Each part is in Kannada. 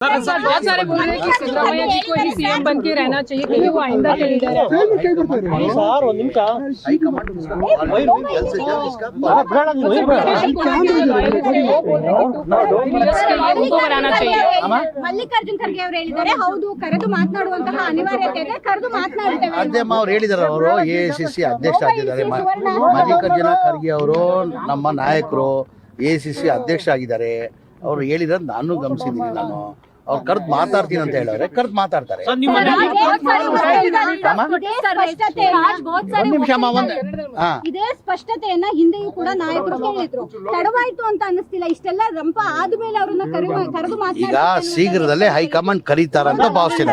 बहुत सारे बोल रहे हैं कि सिद्धरामैया जी को ही सीएम बन के रहना चाहिए क्योंकि वो आइंदा के लीडर है। उनको बनाना चाहिए। ಮಲ್ಲಿಕಾರ್ಜುನ್ ಖರ್ಗೆ ಅವರು ಹೇಳಿದ್ದಾರೆ, ಹೌದು ಕರೆದು ಮಾತನಾಡುವಂತಹ ಅನಿವಾರ್ಯತೆ ಇದೆ, ಕರೆದು ಮಾತನಾಡ್ತೇವೆ. ಅಧ್ಯಮ್ಮ ಅವ್ರು ಹೇಳಿದಾರೆ, ಅವರು ಎಐಸಿಸಿ ಅಧ್ಯಕ್ಷ ಆಗಿದ್ದಾರೆ. ಮಲ್ಲಿಕಾರ್ಜುನ ಖರ್ಗೆ ಅವರು ನಮ್ಮ ನಾಯಕರು, ಎಐಸಿಸಿ ಅಧ್ಯಕ್ಷ ಆಗಿದ್ದಾರೆ. ಅವರು ಹೇಳಿರೋದು ನಾನು ಗಮನಿಸಿದ್ದೀನಿ. ನಾನು ಅವ್ರು ಕರೆದು ಮಾತಾಡ್ತೀನಿ ಅಂತ ಹೇಳಿದ್ರೆ ಕರೆದು ಮಾತಾಡ್ತಾರೆ. ಒಂದ್ ನಿಮಿಷ ಇದೇ ಸ್ಪಷ್ಟತೆಯನ್ನ ಹಿಂದೆಯೂ ಕೂಡ ನಾಯಕರು ಹೇಳಿದ್ರು. ತಡವಾಯ್ತು ಅಂತ ಅನ್ನಿಸ್ತಿಲ್ಲ, ಇಷ್ಟೆಲ್ಲ ರಂಪ ಆದ್ಮೇಲೆ ಅವ್ರನ್ನ ಕರೆದು ಈಗ ಶೀಘ್ರದಲ್ಲೇ ಹೈಕಮಾಂಡ್ ಕರೀತಾರಂತ ಭಾವಿಸ್ತೀನಿ.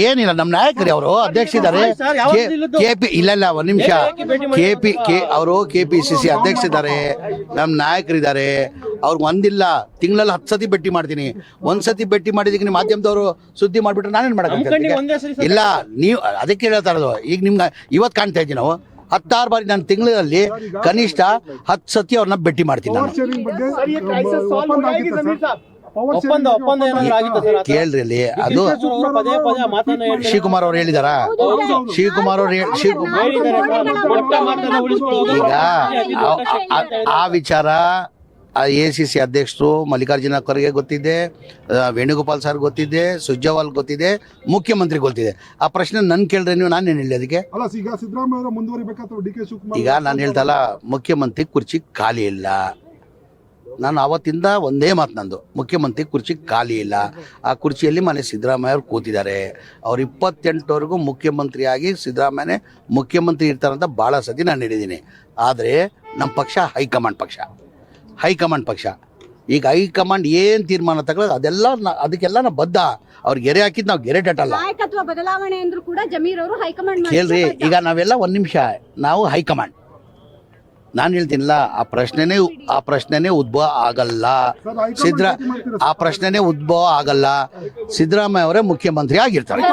ಏನಿಲ್ಲ, ನಮ್ಮ ನಾಯಕರು ಅವರು ಅಧ್ಯಕ್ಷ ಇದ್ದಾರೆ. ಕೆಪಿ ಇಲ್ಲ ಒಂದ್ ನಿಮಿಷ, ಅವರು ಕೆಪಿಸಿಸಿ ಅಧ್ಯಕ್ಷ ಇದ್ದಾರೆ, ನಮ್ಮ ನಾಯಕರಿದ್ದಾರೆ. ಅವ್ರಿಗೆ ಒಂದಿಲ್ಲ ತಿಂಗಳಲ್ಲಿ 10 ಸತಿ ಭೇಟಿ ಮಾಡ್ತೀನಿ. ಒಂದ್ಸತಿ ಭೇಟಿ ಮಾಡಿದಕ್ಕೆ ನಿಮ್ಮ ಮಾಧ್ಯಮದವರು ಸುದ್ದಿ ಮಾಡ್ಬಿಟ್ರೆ ನಾನೇನ್ ಮಾಡಕ್ಕೆ ಇಲ್ಲ. ನೀವು ಅದಕ್ಕೆ ಹೇಳ್ತಾ ಇರೋದು. ಈಗ ನಿಮ್ಗೆ ಇವತ್ತು ಕಾಣ್ತಾ ಇದ್ದೀನಿ, ನಾವು 16 ಬಾರಿ ನಾನು ತಿಂಗಳಲ್ಲಿ ಕನಿಷ್ಠ 10 ಸತಿ ಅವ್ರನ್ನ ಭೇಟಿ ಮಾಡ್ತೀನಿ. ನಾನು ಕೇಳ್ರಿ ಅಲ್ಲಿ, ಅದು ಶಿವಕುಮಾರ್ ಅವ್ರು ಹೇಳಿದಾರ. ಶಿವಕುಮಾರ್ ಅವ್ರು ಈಗ ಆ ವಿಚಾರ ಎಸಿಸಿ ಅಧ್ಯಕ್ಷರು ಮಲ್ಲಿಕಾರ್ಜುನ ಖರ್ಗೆ ಗೊತ್ತಿದೆ, ವೇಣುಗೋಪಾಲ್ ಸರ್ ಗೊತ್ತಿದೆ, ಸುರ್ಜೇವಾಲ ಗೊತ್ತಿದೆ, ಮುಖ್ಯಮಂತ್ರಿ ಗೊತ್ತಿದೆ. ಆ ಪ್ರಶ್ನೆ ನನ್ ಕೇಳ್ರೆ ನೀವು ನಾನೇನು ಹೇಳಿ ಅದಕ್ಕೆ? ಈಗ ನಾನು ಹೇಳ್ತಲ್ಲ, ಮುಖ್ಯಮಂತ್ರಿ ಕುರ್ಚಿ ಖಾಲಿ ಇಲ್ಲ. ನಾನು ಅವತ್ತಿಂದ ಒಂದೇ ಮಾತು ನಂದು, ಮುಖ್ಯಮಂತ್ರಿ ಕುರ್ಚಿ ಖಾಲಿ ಇಲ್ಲ. ಆ ಕುರ್ಚಿಯಲ್ಲಿ ಮನೆ ಸಿದ್ದರಾಮಯ್ಯ ಅವ್ರು ಕೂತಿದ್ದಾರೆ. ಅವ್ರು 28ವರೆಗೂ ಮುಖ್ಯಮಂತ್ರಿಯಾಗಿ ಸಿದ್ದರಾಮಯ್ಯನೇ ಮುಖ್ಯಮಂತ್ರಿ ಇರ್ತಾರಂತ ಭಾಳ ಸತಿ ನಾನು ಹೇಳಿದ್ದೀನಿ. ಆದರೆ ನಮ್ಮ ಪಕ್ಷ ಹೈಕಮಾಂಡ್ ಪಕ್ಷ. ಈಗ ಹೈಕಮಾಂಡ್ ಏನು ತೀರ್ಮಾನ ತಗೊಳ್ಳೋದು ಅದೆಲ್ಲ ಅದಕ್ಕೆಲ್ಲ ನಾವು ಬದ್ಧ. ಅವ್ರಿಗೆ ಗೆರೆ ಹಾಕಿದ್ದು ನಾವು ಗೆರೆ ಡಟ್ಟಲ್ಲ. ನಾಯಕತ್ವ ಬದಲಾವಣೆ ಅಂದ್ರೂ ಕೂಡ ಜಮೀರ್ ಅವರು ಹೈಕಮಾಂಡ್ ಕೇಳ್ರಿ, ಈಗ ನಾವೆಲ್ಲ ಒಂದ್ ನಿಮಿಷ, ನಾವು ಹೈಕಮಾಂಡ್. ನಾನು ಹೇಳ್ತೀನಿಲ್ಲ, ಆ ಪ್ರಶ್ನೆನೇ ಉದ್ಭವ ಆಗಲ್ಲ. ಆ ಪ್ರಶ್ನೆನೇ ಉದ್ಭವ ಆಗಲ್ಲ. ಸಿದ್ದರಾಮಯ್ಯ ಅವರೇ ಮುಖ್ಯಮಂತ್ರಿ ಆಗಿರ್ತಾರೆ.